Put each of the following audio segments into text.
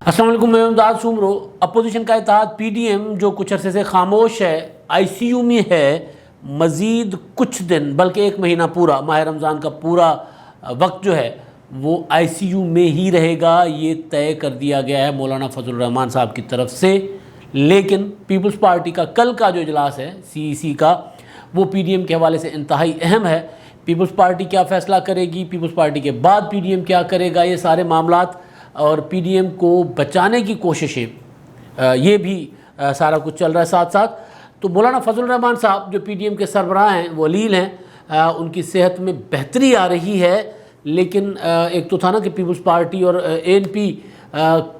السلام علیکم، میں امداد سومرو۔ اپوزیشن کا اتحاد پی ڈی ایم جو کچھ عرصے سے خاموش ہے، آئی سی یو میں ہے، مزید کچھ دن بلکہ ایک مہینہ پورا ماہ رمضان کا پورا وقت جو ہے وہ آئی سی یو میں ہی رہے گا، یہ طے کر دیا گیا ہے مولانا فضل الرحمان صاحب کی طرف سے۔ لیکن پیپلز پارٹی کا کل کا جو اجلاس ہے سی ای سی کا، وہ پی ڈی ایم کے حوالے سے انتہائی اہم ہے۔ پیپلز پارٹی کیا فیصلہ کرے گی، پیپلز پارٹی کے بعد پی ڈی ایم کیا کرے گا، یہ سارے معاملات اور پی ڈی ایم کو بچانے کی کوششیں، یہ بھی سارا کچھ چل رہا ہے ساتھ ساتھ۔ تو مولانا فضل الرحمان صاحب جو پی ڈی ایم کے سربراہ ہیں، وہ علیل ہیں، ان کی صحت میں بہتری آ رہی ہے۔ لیکن ایک تو تھا نا کہ پیپلز پارٹی اور اے این پی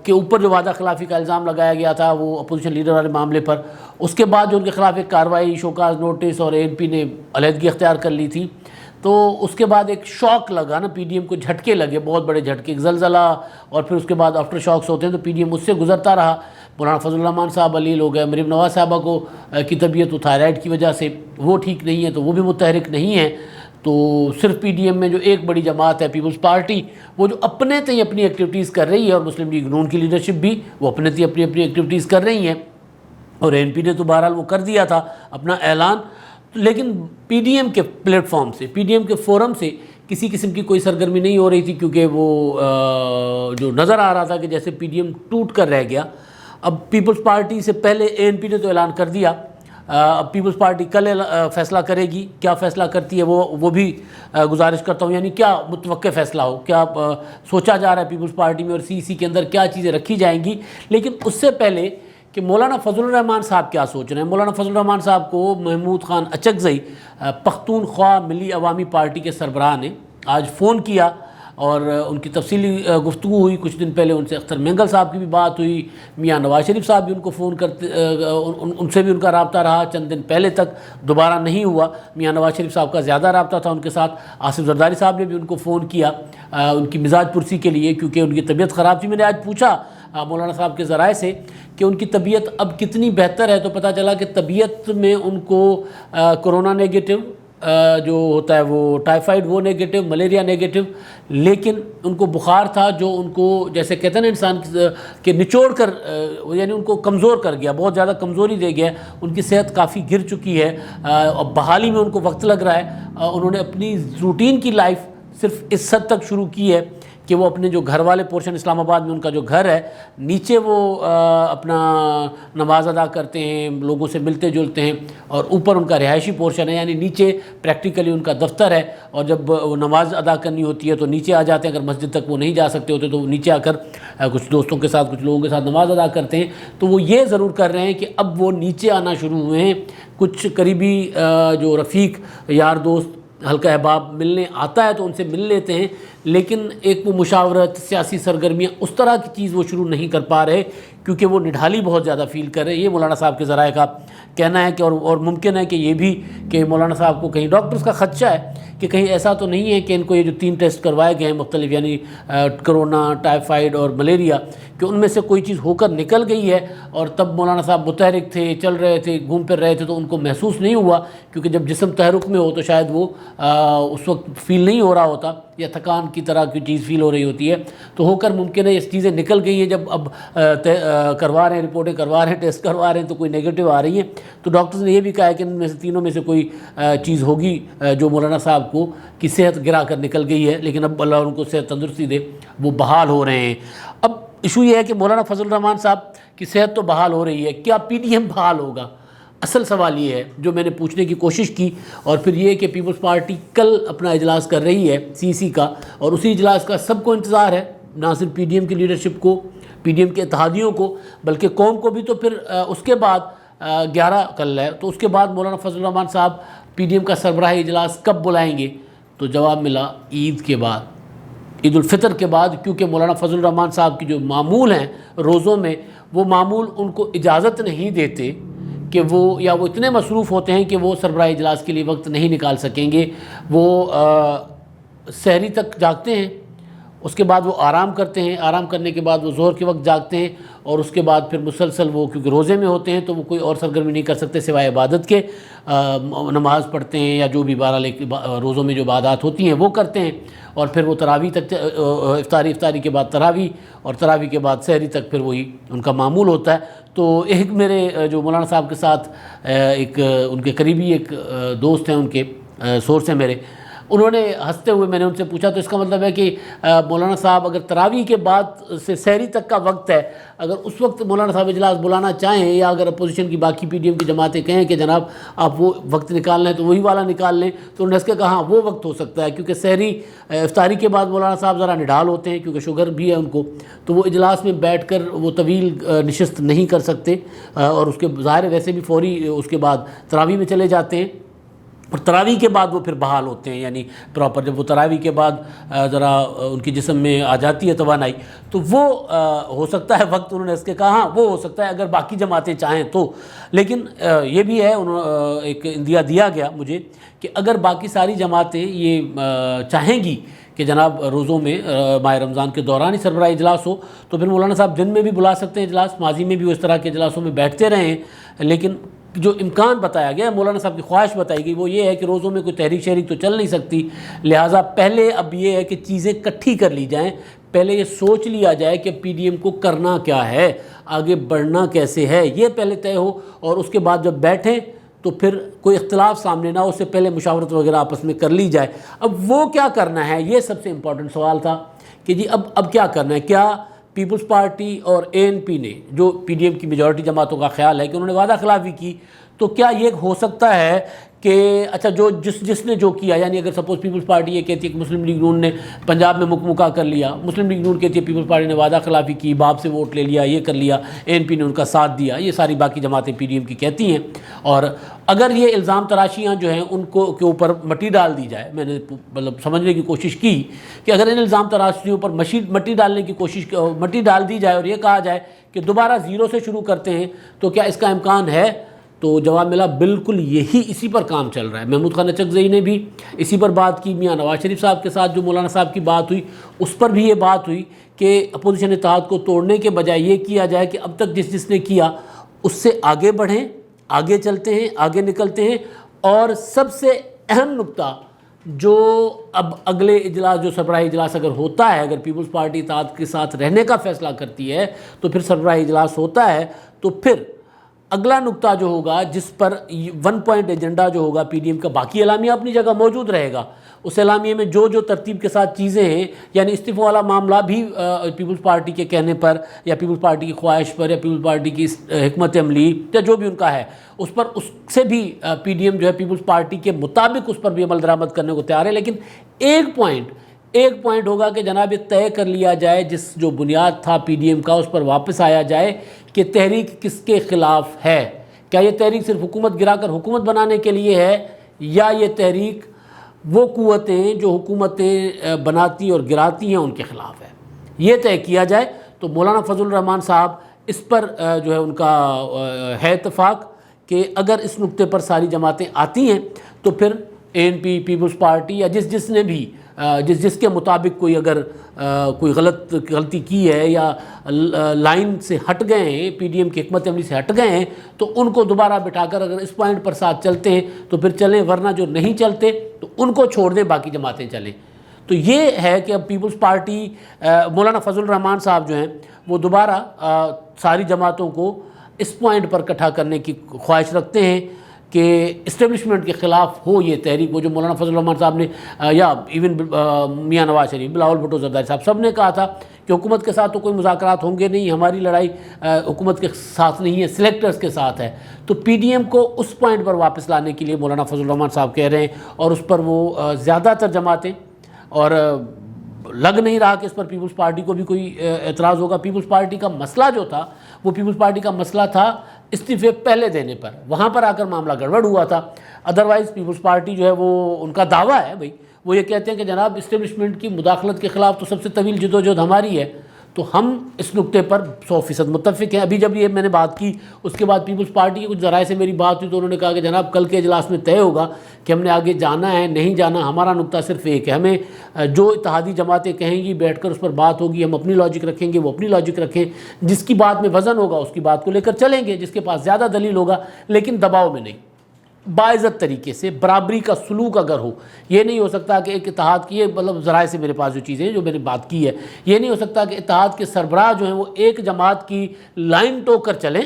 کے اوپر جو وعدہ خلافی کا الزام لگایا گیا تھا وہ اپوزیشن لیڈر والے معاملے پر، اس کے بعد جو ان کے خلاف ایک کارروائی، شوکاز نوٹس، اور اے این پی نے علیحدگی اختیار کر لی تھی، تو اس کے بعد ایک شوق لگا نا، پی ڈی ایم کو جھٹکے لگے، بہت بڑے جھٹکے، ایک زلزلہ، اور پھر اس کے بعد آفٹر شاکس ہوتے ہیں، تو پی ڈی ایم اس سے گزرتا رہا۔ مولانا فضل الرحمان صاحب علیل ہو گئے، مریم نواز صاحبہ کو کی طبیعت تھائرائیڈ کی وجہ سے وہ ٹھیک نہیں ہے، تو وہ بھی متحرک نہیں ہیں۔ تو صرف پی ڈی ایم میں جو ایک بڑی جماعت ہے پیپلز پارٹی، وہ جو اپنے تئیں اپنی ایکٹیویٹیز کر رہی ہے، اور مسلم لیگ نون کی لیڈرشپ بھی وہ اپنے تئیں اپنی ایکٹیویٹیز کر رہی ہیں، اور اے این پی نے تو بہرحال وہ کر دیا تھا اپنا اعلان۔ لیکن پی ڈی ایم کے پلیٹ فارم سے، پی ڈی ایم کے فورم سے کسی قسم کی کوئی سرگرمی نہیں ہو رہی تھی، کیونکہ وہ جو نظر آ رہا تھا کہ جیسے پی ڈی ایم ٹوٹ کر رہ گیا۔ اب پیپلز پارٹی سے پہلے اے این پی نے تو اعلان کر دیا، اب پیپلز پارٹی کل فیصلہ کرے گی، کیا فیصلہ کرتی ہے وہ بھی گزارش کرتا ہوں، یعنی کیا متوقع فیصلہ ہو، کیا سوچا جا رہا ہے پیپلز پارٹی میں، اور سی سی کے اندر کیا چیزیں رکھی جائیں گی۔ لیکن اس سے پہلے کہ مولانا فضل الرحمان صاحب کیا سوچ رہے ہیں، مولانا فضل الرحمان صاحب کو محمود خان اچکزئی، پختونخوا ملی عوامی پارٹی کے سربراہ نے آج فون کیا، اور ان کی تفصیلی گفتگو ہوئی۔ کچھ دن پہلے ان سے اختر مینگل صاحب کی بھی بات ہوئی، میاں نواز شریف صاحب بھی ان کو فون کرتے، ان سے بھی ان کا رابطہ رہا چند دن پہلے تک، دوبارہ نہیں ہوا۔ میاں نواز شریف صاحب کا زیادہ رابطہ تھا ان کے ساتھ۔ آصف زرداری صاحب نے بھی ان کو فون کیا ان کی مزاج پرسی کے لیے، کیونکہ ان کی طبیعت خراب تھی۔ میں نے آج پوچھا مولانا صاحب کے ذرائع سے کہ ان کی طبیعت اب کتنی بہتر ہے، تو پتہ چلا کہ طبیعت میں ان کو کرونا نیگیٹو جو ہوتا ہے وہ ٹائیفائڈ وہ نیگیٹو، ملیریا نیگیٹو، لیکن ان کو بخار تھا جو ان کو جیسے کہتے ہیں نا انسان کے نچوڑ کر، یعنی ان کو کمزور کر گیا، بہت زیادہ کمزوری دے گیا۔ ان کی صحت کافی گر چکی ہے، اور بحالی میں ان کو وقت لگ رہا ہے۔ انہوں نے اپنی روٹین کی لائف صرف اس حد تک شروع کی ہے کہ وہ اپنے جو گھر والے پورشن، اسلام آباد میں ان کا جو گھر ہے، نیچے وہ اپنا نماز ادا کرتے ہیں، لوگوں سے ملتے جلتے ہیں، اور اوپر ان کا رہائشی پورشن ہے، یعنی نیچے پریکٹیکلی ان کا دفتر ہے، اور جب وہ نماز ادا کرنی ہوتی ہے تو نیچے آ جاتے ہیں۔ اگر مسجد تک وہ نہیں جا سکتے ہوتے تو وہ نیچے آ کر کچھ دوستوں کے ساتھ، کچھ لوگوں کے ساتھ نماز ادا کرتے ہیں۔ تو وہ یہ ضرور کر رہے ہیں کہ اب وہ نیچے آنا شروع ہوئے ہیں۔ کچھ قریبی جو رفیق، یار دوست، حلقہ احباب ملنے آتا ہے تو ان سے مل لیتے ہیں، لیکن ایک وہ مشاورت، سیاسی سرگرمیاں، اس طرح کی چیز وہ شروع نہیں کر پا رہے، کیونکہ وہ نڈھالی بہت زیادہ فیل کر رہے ہیں۔ یہ مولانا صاحب کے ذرائع کا کہنا ہے کہ اور ممکن ہے کہ یہ بھی کہ مولانا صاحب کو کہیں ڈاکٹرز کا خدشہ ہے کہ کہیں ایسا تو نہیں ہے کہ ان کو یہ جو 3 ٹیسٹ کروائے گئے ہیں مختلف، یعنی کرونا، ٹائیفائڈ اور ملیریا، کہ ان میں سے کوئی چیز ہو کر نکل گئی ہے، اور تب مولانا صاحب متحرک تھے، چل رہے تھے، گھوم پھر رہے تھے، تو ان کو محسوس نہیں ہوا، کیونکہ جب جسم تحرک میں ہو تو شاید وہ اس وقت فیل نہیں ہو رہا ہوتا، یا تھکان کی طرح کی چیز فیل ہو رہی ہوتی ہے، تو ہو کر ممکن ہے یہ چیزیں نکل گئی ہیں۔ جب اب کروا رہے ہیں، رپورٹیں کروا رہے ہیں، ٹیسٹ کروا رہے ہیں، تو کوئی نیگیٹو آ رہی ہیں، تو ڈاکٹرز نے یہ بھی کہا ہے کہ ان میں سے تینوں میں سے کوئی چیز ہوگی جو مولانا صاحب کو کی صحت گرا کر نکل گئی ہے، لیکن اب اللہ ان کو صحت تندرستی دے، وہ بحال ہو رہے ہیں۔ اب ایشو یہ ہے کہ مولانا فضل الرحمان صاحب کی صحت تو بحال ہو رہی ہے، کیا پی ڈی ایم بحال ہوگا؟ اصل سوال یہ ہے جو میں نے پوچھنے کی کوشش کی، اور پھر یہ کہ پیپلز پارٹی کل اپنا اجلاس کر رہی ہے سی سی کا، اور اسی اجلاس کا سب کو انتظار ہے، نہ صرف پی ڈی ایم کی لیڈرشپ کو، پی ڈی ایم کے اتحادیوں کو، بلکہ قوم کو بھی۔ تو پھر اس کے بعد 11 کل ہے، تو اس کے بعد مولانا فضل الرحمان صاحب پی ڈی ایم کا سربراہی اجلاس کب بلائیں گے؟ تو جواب ملا عید کے بعد، عید الفطر کے بعد، کیونکہ مولانا فضل الرحمان صاحب کی جو معمول ہیں روزوں میں، وہ معمول ان کو اجازت نہیں دیتے کہ وہ اتنے مصروف ہوتے ہیں کہ وہ سربراہی اجلاس کے لیے وقت نہیں نکال سکیں گے۔ وہ سحری تک جاگتے ہیں، اس کے بعد وہ آرام کرتے ہیں، آرام کرنے کے بعد وہ ظہر کے وقت جاگتے ہیں، اور اس کے بعد پھر مسلسل وہ کیونکہ روزے میں ہوتے ہیں تو وہ کوئی اور سرگرمی نہیں کر سکتے سوائے عبادت کے، نماز پڑھتے ہیں یا جو بھی بہرحال روزوں میں جو عبادات ہوتی ہیں وہ کرتے ہیں، اور پھر وہ تراویح تک افطاری کے بعد تراویح، اور تراویح کے بعد سحری تک پھر وہی ان کا معمول ہوتا ہے۔ تو ایک میرے جو مولانا صاحب کے ساتھ ایک ان کے قریبی ایک دوست ہیں، ان کے سورس ہیں میرے، انہوں نے ہنستے ہوئے، میں نے ان سے پوچھا تو اس کا مطلب ہے کہ مولانا صاحب اگر تراویح کے بعد سے سحری تک کا وقت ہے، اگر اس وقت مولانا صاحب اجلاس بلانا چاہیں، یا اگر اپوزیشن کی باقی پی ڈی ایم کی جماعتیں کہیں کہ جناب آپ وہ وقت نکال لیں تو وہی والا نکال لیں، تو انہوں نے اس کے کہا ہاں وہ وقت ہو سکتا ہے، کیونکہ سحری افطاری کے بعد مولانا صاحب ذرا نڈال ہوتے ہیں کیونکہ شوگر بھی ہے ان کو، تو وہ اجلاس میں بیٹھ کر وہ طویل نشست نہیں کر سکتے، اور اس کے ظاہر ویسے بھی فوری اس کے بعد تراویح میں چلے جاتے ہیں، اور تراویح کے بعد وہ پھر بحال ہوتے ہیں، یعنی پراپر جب وہ تراویح کے بعد ذرا ان کی جسم میں آ جاتی ہے توانائی، تو وہ ہو سکتا ہے وقت، انہوں نے اس کے کہا ہاں وہ ہو سکتا ہے اگر باقی جماعتیں چاہیں تو، لیکن یہ بھی ہے ایک اندیا دیا گیا مجھے کہ اگر باقی ساری جماعتیں یہ چاہیں گی کہ جناب روزوں میں ماہ رمضان کے دوران ہی سربراہ اجلاس ہو، تو پھر مولانا صاحب دن میں بھی بلا سکتے ہیں اجلاس، ماضی میں بھی وہ اس طرح کے اجلاسوں میں بیٹھتے رہے ہیں، لیکن جو امکان بتایا گیا، مولانا صاحب کی خواہش بتائی گئی وہ یہ ہے کہ روزوں میں کوئی تحریک شہریک تو چل نہیں سکتی، لہٰذا پہلے اب یہ ہے کہ چیزیں کٹھی کر لی جائیں، پہلے یہ سوچ لیا جائے کہ پی ڈی ایم کو کرنا کیا ہے، آگے بڑھنا کیسے ہے، یہ پہلے طے ہو، اور اس کے بعد جب بیٹھیں تو پھر کوئی اختلاف سامنے نہ ہو، اس سے پہلے مشاورت وغیرہ آپس میں کر لی جائے۔ اب وہ کیا کرنا ہے، یہ سب سے امپورٹنٹ سوال تھا کہ جی اب کیا کرنا ہے، کیا پیپلز پارٹی اور اے این پی نے، جو پی ڈی ایم کی میجورٹی جماعتوں کا خیال ہے کہ انہوں نے وعدہ خلافی کی، تو کیا یہ ہو سکتا ہے کہ اچھا جو جس نے جو کیا، یعنی اگر سپوز پیپلز پارٹی یہ کہتی ہے کہ مسلم لیگ نون نے پنجاب میں مکہ کر لیا، مسلم لیگ نون کہتی ہے پیپلز پارٹی نے وعدہ خلافی کی، باپ سے ووٹ لے لیا، یہ کر لیا، اے این پی نے ان کا ساتھ دیا، یہ ساری باقی جماعتیں پی ڈی ایم کی کہتی ہیں، اور اگر یہ الزام تراشیاں جو ہیں ان کو کے اوپر مٹی ڈال دی جائے، میں نے مطلب سمجھنے کی کوشش کی کہ اگر ان الزام تراشیوں پر مٹی ڈالنے کی مٹی ڈال دی جائے اور یہ کہا جائے کہ دوبارہ زیرو سے شروع کرتے ہیں، تو کیا اس کا امکان ہے؟ تو جواب ملا بالکل اسی پر کام چل رہا ہے۔ محمود خان اچکزئی نے بھی اسی پر بات کی، میاں نواز شریف صاحب کے ساتھ جو مولانا صاحب کی بات ہوئی اس پر بھی یہ بات ہوئی کہ اپوزیشن اتحاد کو توڑنے کے بجائے یہ کیا جائے کہ اب تک جس نے کیا اس سے آگے بڑھیں، آگے چلتے ہیں، آگے نکلتے ہیں، اور سب سے اہم نقطہ جو اب اگلے اجلاس جو سربراہ اجلاس اگر ہوتا ہے، اگر پیپلز پارٹی اتحاد کے ساتھ رہنے کا فیصلہ کرتی ہے تو پھر سربراہ اجلاس ہوتا ہے، تو پھر اگلا نقطہ جو ہوگا جس پر 1 پوائنٹ ایجنڈا جو ہوگا پی ڈی ایم کا، باقی اعلامیہ اپنی جگہ موجود رہے گا، اس اعلامیے میں جو ترتیب کے ساتھ چیزیں ہیں، یعنی استعفے والا معاملہ بھی پیپلز پارٹی کے کہنے پر یا پیپلز پارٹی کی خواہش پر یا پیپلز پارٹی کی حکمت عملی یا جو بھی ان کا ہے اس پر، اس سے بھی پی ڈی ایم جو ہے پیپلز پارٹی کے مطابق اس پر بھی عمل درآمد کرنے کو تیار ہے، لیکن ایک پوائنٹ ہوگا کہ جناب یہ طے کر لیا جائے، جس جو بنیاد تھا پی ڈی ایم کا اس پر واپس آیا جائے کہ تحریک کس کے خلاف ہے، کیا یہ تحریک صرف حکومت گرا کر حکومت بنانے کے لیے ہے، یا یہ تحریک وہ قوتیں جو حکومتیں بناتی اور گراتی ہیں ان کے خلاف ہے، یہ طے کیا جائے۔ تو مولانا فضل الرحمان صاحب اس پر جو ہے ان کا ہے اتفاق کہ اگر اس نقطے پر ساری جماعتیں آتی ہیں تو پھر اے این پی، پیپلز پارٹی یا جس نے بھی جس کے مطابق کوئی اگر کوئی غلطی کی ہے یا لائن سے ہٹ گئے ہیں، پی ڈی ایم کی حکمت عملی سے ہٹ گئے ہیں، تو ان کو دوبارہ بٹھا کر اگر اس پوائنٹ پر ساتھ چلتے ہیں تو پھر چلیں، ورنہ جو نہیں چلتے تو ان کو چھوڑ دیں، باقی جماعتیں چلیں۔ تو یہ ہے کہ اب پیپلز پارٹی مولانا فضل الرحمان صاحب جو ہیں وہ دوبارہ ساری جماعتوں کو اس پوائنٹ پر اکٹھا کرنے کی خواہش رکھتے ہیں کہ اسٹیبلشمنٹ کے خلاف ہو یہ تحریک، وہ جو مولانا فضل الرحمان صاحب نے یا ایون میاں نواز شریف، بلاول بھٹو زرداری صاحب سب نے کہا تھا کہ حکومت کے ساتھ تو کوئی مذاکرات ہوں گے نہیں، ہماری لڑائی حکومت کے ساتھ نہیں ہے، سلیکٹرز کے ساتھ ہے۔ تو پی ڈی ایم کو اس پوائنٹ پر واپس لانے کے لیے مولانا فضل الرحمان صاحب کہہ رہے ہیں، اور اس پر وہ زیادہ تر جماعتیں، اور لگ نہیں رہا کہ اس پر پیپلز پارٹی کو بھی کوئی اعتراض ہوگا۔ پیپلز پارٹی کا مسئلہ جو تھا وہ پیپلز پارٹی کا مسئلہ تھا استعفے پہلے دینے پر، وہاں پر آ کر معاملہ گڑبڑ ہوا تھا۔ ادروائز پیپلز پارٹی جو ہے وہ ان کا دعویٰ ہے بھائی، وہ یہ کہتے ہیں کہ جناب اسٹیبلشمنٹ کی مداخلت کے خلاف تو سب سے طویل جدوجہد ہماری ہے، تو ہم اس نقطے پر 100% متفق ہیں۔ ابھی جب یہ میں نے بات کی اس کے بعد پیپلز پارٹی کے کچھ ذرائع سے میری بات ہوئی تو انہوں نے کہا کہ جناب کل کے اجلاس میں طے ہوگا کہ ہم نے آگے جانا ہے نہیں جانا، ہمارا نقطہ صرف ایک ہے، ہمیں جو اتحادی جماعتیں کہیں گی بیٹھ کر اس پر بات ہوگی، ہم اپنی لاجک رکھیں گے وہ اپنی لاجک رکھیں، جس کی بات میں وزن ہوگا اس کی بات کو لے کر چلیں گے، جس کے پاس زیادہ دلیل ہوگا، لیکن دباؤ میں نہیں، باعزت طریقے سے برابری کا سلوک اگر ہو۔ یہ نہیں ہو سکتا کہ ایک اتحاد کی، مطلب ذرائع سے میرے پاس جو چیزیں ہیں جو میں نے بات کی ہے، یہ نہیں ہو سکتا کہ اتحاد کے سربراہ جو ہیں وہ ایک جماعت کی لائن ٹوک کر چلیں،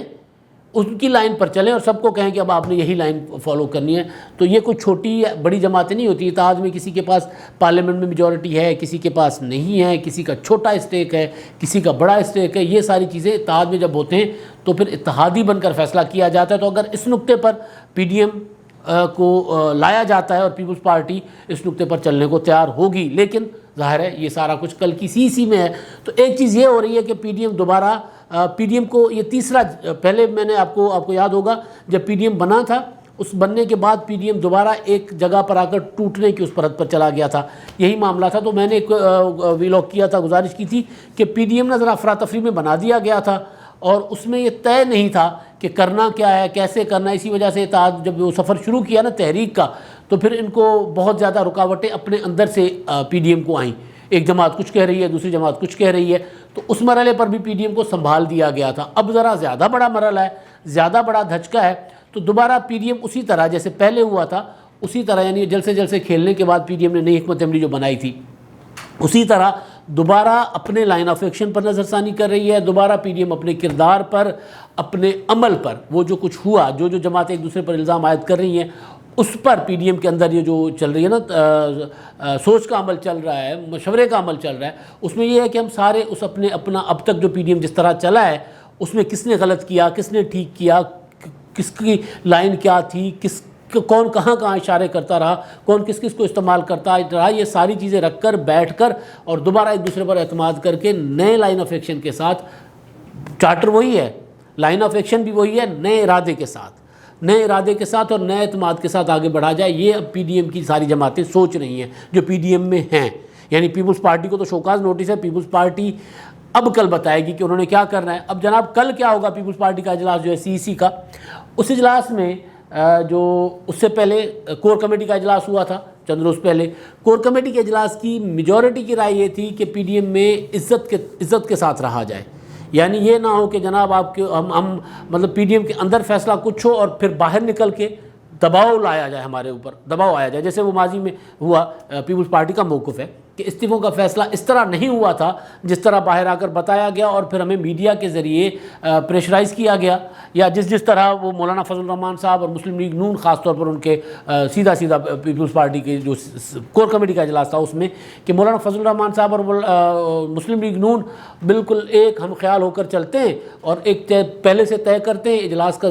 ان کی لائن پر چلیں اور سب کو کہیں کہ اب آپ نے یہی لائن فالو کرنی ہے۔ تو یہ کوئی چھوٹی بڑی جماعتیں نہیں ہوتی، اتحاد میں کسی کے پاس پارلیمنٹ میں میجورٹی ہے، کسی کے پاس نہیں ہے، کسی کا چھوٹا اسٹیک ہے، کسی کا بڑا اسٹیک ہے، یہ ساری چیزیں اتحاد میں جب ہوتے ہیں تو پھر اتحادی بن کر فیصلہ کیا جاتا ہے۔ تو اگر اس نقطے پر پی ڈی ایم کو لایا جاتا ہے اور پیپلز پارٹی اس نقطے پر چلنے کو تیار ہوگی، لیکن ظاہر ہے یہ سارا کچھ کل کی سی میں ہے۔ تو ایک چیز یہ ہو رہی ہے کہ پی ڈی ایم دوبارہ پی ڈی ایم کو یہ تیسرا، پہلے میں نے آپ کو یاد ہوگا جب پی ڈی ایم بنا تھا، اس بننے کے بعد پی ڈی ایم دوبارہ ایک جگہ پر آ کر ٹوٹنے کی اس پر حد پر چلا گیا تھا، یہی معاملہ تھا۔ تو میں نے ایک ویلاگ کیا تھا، گزارش کی تھی کہ پی ڈی ایم نا ذرا افراتفری میں بنا دیا گیا تھا اور اس میں یہ طے نہیں تھا کہ کرنا کیا ہے، کیسے کرنا ہے۔ اسی وجہ سے اتحاد جب وہ سفر شروع کیا نا تحریک کا، تو پھر ان کو بہت زیادہ رکاوٹیں اپنے اندر سے پی ڈی ایم کو آئیں، ایک جماعت کچھ کہہ رہی ہے، دوسری جماعت کچھ کہہ رہی ہے، تو اس مرحلے پر بھی پی ڈی ایم کو سنبھال دیا گیا تھا۔ اب ذرا زیادہ بڑا مرحلہ ہے، زیادہ بڑا دھچکا ہے، تو دوبارہ پی ڈی ایم اسی طرح جیسے پہلے ہوا تھا اسی طرح، یعنی جلسے جلسے کھیلنے کے بعد پی ڈی ایم نے نئی حکمت عملی جو بنائی تھی اسی طرح دوبارہ اپنے لائن آف ایکشن پر نظر ثانی کر رہی ہے، دوبارہ پی ڈی ایم اپنے کردار پر، اپنے عمل پر، وہ جو کچھ ہوا، جو جماعتیں ایک دوسرے پر الزام عائد کر رہی ہیں اس پر پی ڈی ایم کے اندر یہ جو چل رہی ہے نا سوچ کا عمل چل رہا ہے، مشورے کا عمل چل رہا ہے، اس میں یہ ہے کہ ہم سارے اس اپنا اب تک جو پی ڈی ایم جس طرح چلا ہے اس میں کس نے غلط کیا، کس نے ٹھیک کیا، کس کی لائن کیا تھی، کون کہاں اشارے کرتا رہا، کون کس کو استعمال کرتا رہا، یہ ساری چیزیں رکھ کر بیٹھ کر اور دوبارہ ایک دوسرے پر اعتماد کر کے نئے لائن آف ایکشن کے ساتھ، چارٹر وہی ہے، لائن آف ایکشن بھی وہی ہے، نئے ارادے کے ساتھ اور نئے اعتماد کے ساتھ آگے بڑھا جائے، یہ اب پی ڈی ایم کی ساری جماعتیں سوچ رہی ہیں جو پی ڈی ایم میں ہیں۔ یعنی پیپلز پارٹی کو تو شوکاز نوٹس ہے، پیپلز پارٹی اب کل بتائے گی کہ انہوں نے کیا کرنا ہے۔ اب جناب کل کیا ہوگا، پیپلز پارٹی کا اجلاس جو ہے سی سی کا، اس اجلاس میں جو اس سے پہلے کور کمیٹی کا اجلاس ہوا تھا چند روز پہلے، کور کمیٹی کے اجلاس کی میجورٹی کی رائے یہ تھی کہ پی ڈی ایم میں عزت کے ساتھ رہا جائے، یعنی یہ نہ ہو کہ جناب آپ کے ہم مطلب پی ڈی ایم کے اندر فیصلہ کچھ ہو اور پھر باہر نکل کے دباؤ لایا جائے، ہمارے اوپر دباؤ آیا جائے، جیسے وہ ماضی میں ہوا۔ پیپلز پارٹی کا موقف ہے کہ استعفوں کا فیصلہ اس طرح نہیں ہوا تھا جس طرح باہر آ کر بتایا گیا اور پھر ہمیں میڈیا کے ذریعے پریشرائز کیا گیا، یا جس طرح وہ مولانا فضل الرحمان صاحب اور مسلم لیگ نون خاص طور پر ان کے سیدھا پیپلز پارٹی کے جو کور کمیٹی کا اجلاس تھا اس میں کہ مولانا فضل الرحمان صاحب اور مسلم لیگ نون بالکل ایک ہم خیال ہو کر چلتے ہیں اور ایک پہلے سے طے کرتے ہیں، اجلاس کا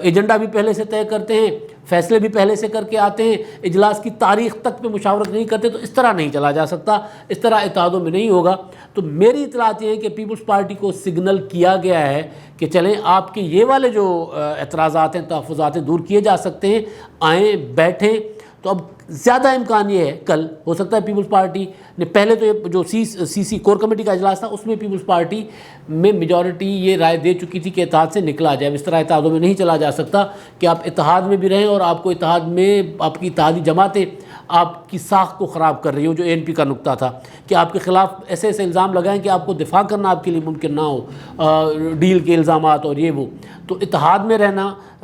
ایجنڈا بھی پہلے سے طے کرتے ہیں، فیصلے بھی پہلے سے کر کے آتے ہیں، اجلاس کی تاریخ تک پہ مشاورت نہیں کرتے، تو اس طرح نہیں چلا جا سکتا، اس طرح اتحادوں میں نہیں ہوگا۔ تو میری اطلاعات یہ ہے کہ پیپلز پارٹی کو سگنل کیا گیا ہے کہ چلیں آپ کے یہ والے جو اعتراضات ہیں، تحفظات ہیں، دور کیے جا سکتے ہیں، آئیں بیٹھیں۔ تو اب زیادہ امکان یہ ہے کل ہو سکتا ہے پیپلز پارٹی نے پہلے تو یہ جو سی سی کور کمیٹی کا اجلاس تھا اس میں پیپلز پارٹی میں میجورٹی یہ رائے دے چکی تھی کہ اتحاد سے نکلا جائے، اس طرح اتحادوں میں نہیں چلا جا سکتا کہ آپ اتحاد میں بھی رہیں اور آپ کو اتحاد میں آپ کی اتحادی جماعتیں آپ کی ساکھ کو خراب کر رہی ہو، جو اے این پی کا نقطہ تھا کہ آپ کے خلاف ایسے الزام لگائیں کہ آپ کو دفاع کرنا آپ کے لیے ممکن نہ ہو، ڈیل کے الزامات اور یہ وہ۔ تو اتحاد میں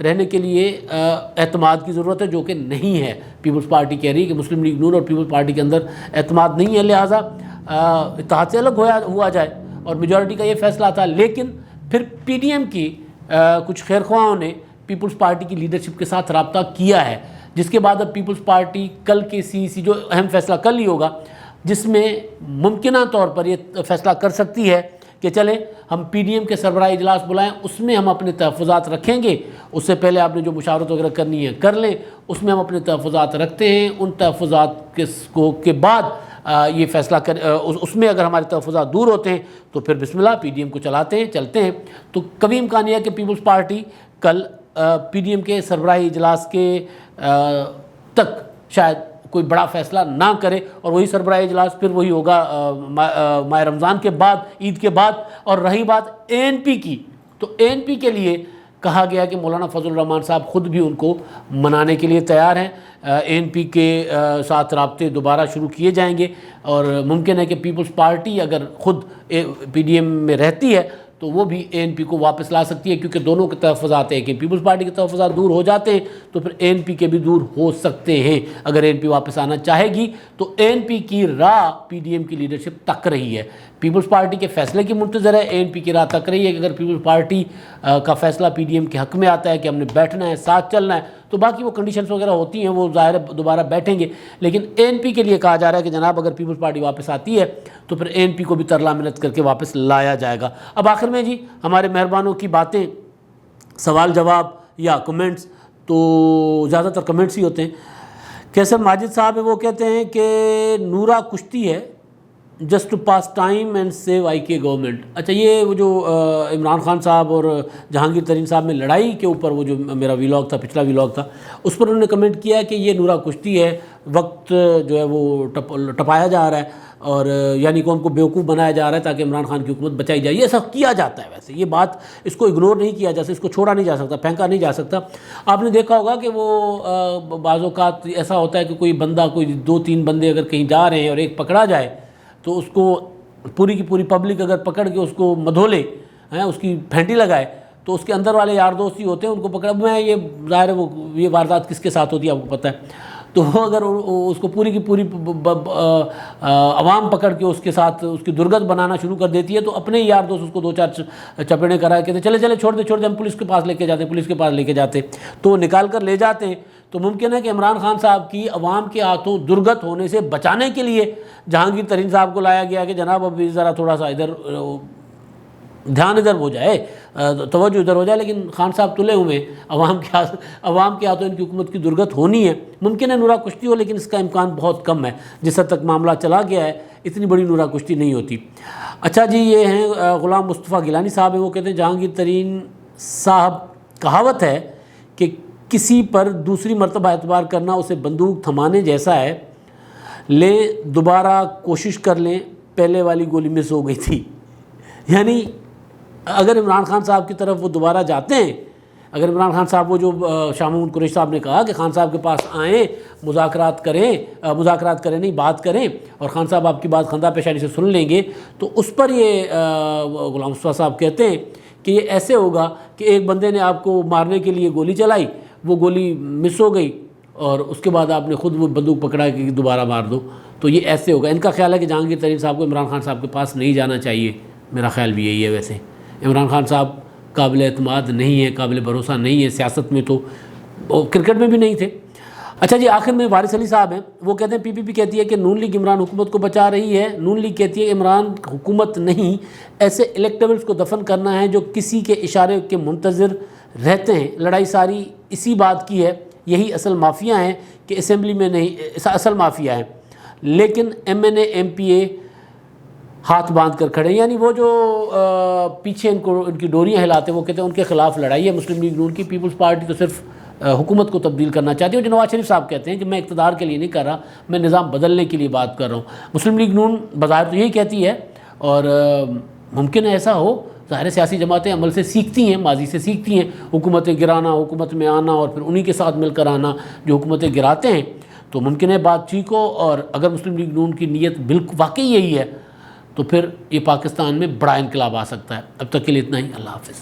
رہنے کے لیے اعتماد کی ضرورت ہے، جو کہ نہیں ہے۔ پیپلز پارٹی کہہ رہی ہے کہ مسلم لیگ نون اور پیپلز پارٹی کے اندر اعتماد نہیں ہے، لہٰذا اتحاد سے الگ ہوا جائے، اور میجورٹی کا یہ فیصلہ تھا۔ لیکن پھر پی ڈی ایم کی کچھ خیرخواہوں نے پیپلز پارٹی کی لیڈرشپ کے ساتھ رابطہ کیا ہے، جس کے بعد اب پیپلز پارٹی کل کے سی جو اہم فیصلہ کل ہی ہوگا، جس میں ممکنہ طور پر یہ فیصلہ کر سکتی ہے کہ چلیں ہم پی ڈی ایم کے سربراہی اجلاس بلائیں، اس میں ہم اپنے تحفظات رکھیں گے، اس سے پہلے آپ نے جو مشاورت وغیرہ کرنی ہے کر لیں، اس میں ہم اپنے تحفظات رکھتے ہیں، ان تحفظات کے بعد یہ فیصلہ اس میں اگر ہمارے تحفظات دور ہوتے ہیں تو پھر بسم اللہ پی ڈی ایم کو چلتے ہیں۔ تو کبھی امکان یہ ہے کہ پیپلز پارٹی کل پی ڈی ایم کے سربراہی اجلاس کے تک شاید کوئی بڑا فیصلہ نہ کرے اور وہی سربراہ اجلاس پھر وہی ہوگا ماہ رمضان کے بعد، عید کے بعد۔ اور رہی بات ANP کی، تو ANP کے لیے کہا گیا کہ مولانا فضل الرحمان صاحب خود بھی ان کو منانے کے لیے تیار ہیں۔ ANP کے ساتھ رابطے دوبارہ شروع کیے جائیں گے، اور ممکن ہے کہ پیپلز پارٹی اگر خود PDM میں رہتی ہے تو وہ بھی ANP کو واپس لا سکتی ہے، کیونکہ دونوں کے تحفظات ہیں کہ پیپلز پارٹی کے تحفظات دور ہو جاتے ہیں تو پھر ANP کے بھی دور ہو سکتے ہیں۔ اگر ANP واپس آنا چاہے گی تو ANP کی راہ PDM کی لیڈرشپ تک رہی ہے، پیپلز پارٹی کے فیصلے کی منتظر ہے، ANP کی راہ تک رہی ہے کہ اگر پیپلز پارٹی کا فیصلہ PDM کے حق میں آتا ہے کہ ہم نے بیٹھنا ہے، ساتھ چلنا ہے، تو باقی وہ کنڈیشنز وغیرہ ہوتی ہیں، وہ ظاہر ہے دوبارہ بیٹھیں گے۔ لیکن ANP کے لیے کہا جا رہا ہے کہ جناب اگر پیپلز پارٹی واپس آتی ہے تو پھر ANP کو بھی ترلا منت کر کے واپس لایا جائے گا۔ اب آخر میں جی ہمارے مہربانوں کی باتیں، سوال جواب یا کمنٹس، تو زیادہ تر کمنٹس ہی ہوتے ہیں۔ کیسر ماجد صاحب ہیں، وہ کہتے ہیں کہ نورا کشتی ہے just to pass time and save IK government. اچھا، یہ وہ جو عمران خان صاحب اور جہانگیر ترین صاحب میں لڑائی کے اوپر وہ جو میرا ویلاگ تھا، پچھلا ویلاگ تھا، اس پر انہوں نے کمنٹ کیا کہ یہ نورا کشتی ہے، وقت جو ہے وہ ٹپایا جا رہا ہے، اور یعنی قوم کو بیوقوف بنایا جا رہا ہے تاکہ عمران خان کی حکومت بچائی جائے۔ یہ سب کیا جاتا ہے، ویسے یہ بات اس کو اگنور نہیں کیا جا سکتا، اس کو چھوڑا نہیں جا سکتا، پھینکا نہیں جا سکتا۔ آپ نے دیکھا ہوگا کہ وہ بعض اوقات ایسا ہوتا ہے کہ کوئی بندہ، کوئی 2-3 بندے اگر کہیں جا رہے ہیں اور ایک پکڑا جائے تو اس کو پوری کی پوری پبلک اگر پکڑ کے اس کو مدھولے، اس کی پھینٹی لگائے، تو اس کے اندر والے یار دوست ہی ہوتے ہیں، ان کو پکڑا میں یہ ظاہر ہے وہ یہ واردات کس کے ساتھ ہوتی ہے آپ کو پتہ ہے۔ تو اگر اس کو پوری کی پوری عوام پکڑ کے اس کے ساتھ اس کی درگت بنانا شروع کر دیتی ہے، تو اپنے ہی یار دوست اس کو 2-4 چپیڑیں کرا کے کہتے چلے چھوڑ دے ہم پولیس کے پاس لے کے جاتے تو نکال کر لے جاتے ہیں۔ تو ممکن ہے کہ عمران خان صاحب کی عوام کے ہاتھوں درگت ہونے سے بچانے کے لیے جہانگیر ترین صاحب کو لایا گیا کہ جناب اب ذرا تھوڑا سا ادھر دھیان ادھر ہو جائے، توجہ ادھر ہو جائے، لیکن خان صاحب تلے ہوئے عوام کے ہاتھوں ان کی حکومت کی درگت ہونی ہے۔ ممکن ہے نورا کشتی ہو، لیکن اس کا امکان بہت کم ہے، جس حد تک معاملہ چلا گیا ہے اتنی بڑی نورا کشتی نہیں ہوتی۔ اچھا جی، یہ ہیں غلام مصطفیٰ گیلانی صاحب ہیں، وہ کہتے ہیں جہانگیر ترین صاحب کہاوت ہے کہ کسی پر دوسری مرتبہ اعتبار کرنا اسے بندوق تھمانے جیسا ہے، لیں دوبارہ کوشش کر لیں، پہلے والی گولی مس ہو گئی تھی۔ یعنی اگر عمران خان صاحب کی طرف وہ دوبارہ جاتے ہیں، اگر عمران خان صاحب وہ جو شاہ محمود قریشی صاحب نے کہا کہ خان صاحب کے پاس آئیں، مذاکرات کریں نہیں بات کریں، اور خان صاحب آپ کی بات خندہ پیشانی سے سن لیں گے، تو اس پر یہ غلام مصطفیٰ صاحب کہتے ہیں کہ یہ ایسے ہوگا کہ ایک بندے نے آپ کو مارنے کے لیے گولی چلائی، وہ گولی مس ہو گئی، اور اس کے بعد آپ نے خود وہ بندوق پکڑا کہ دوبارہ مار دو، تو یہ ایسے ہوگا۔ ان کا خیال ہے کہ جہانگیر ترین صاحب کو عمران خان صاحب کے پاس نہیں جانا چاہیے، میرا خیال بھی یہی ہے۔ ویسے عمران خان صاحب قابل اعتماد نہیں ہے، قابل بھروسہ نہیں ہے، سیاست میں تو کرکٹ میں بھی نہیں تھے۔ اچھا جی، آخر میں وارث علی صاحب ہیں، وہ کہتے ہیں PPP کہتی ہے کہ نون لیگ عمران حکومت کو بچا رہی ہے، نون لیگ کہتی ہے عمران حکومت نہیں، ایسے الیکٹیبلز کو دفن کرنا ہے جو کسی کے اشارے کے منتظر رہتے ہیں، لڑائی ساری اسی بات کی ہے، یہی اصل مافیا ہیں کہ اسمبلی میں نہیں، اصل مافیا ہیں، لیکن MNA MPA ہاتھ باندھ کر کھڑے، یعنی وہ جو پیچھے ان کی ڈوریاں ہلاتے ہیں، وہ کہتے ہیں ان کے خلاف لڑائی ہے مسلم لیگ نون کی، پیپلز پارٹی تو صرف حکومت کو تبدیل کرنا چاہتی ہے۔ جو نواز شریف صاحب کہتے ہیں کہ میں اقتدار کے لیے نہیں کر رہا، میں نظام بدلنے کے لیے بات کر رہا ہوں۔ مسلم لیگ نون بظاہر تو یہی کہتی ہے، اور ممکن ہے ایسا ہو، ظاہر سیاسی جماعتیں عمل سے سیکھتی ہیں، ماضی سے سیکھتی ہیں، حکومتیں گرانا، حکومت میں آنا، اور پھر انہی کے ساتھ مل کر آنا جو حکومتیں گراتے ہیں، تو ممکن ہے بات ٹھیک ہو، اور اگر مسلم لیگ نون کی نیت بالکل واقعی یہی ہے تو پھر یہ پاکستان میں بڑا انقلاب آ سکتا ہے۔ اب تک کے لیے اتنا ہی، اللہ حافظ۔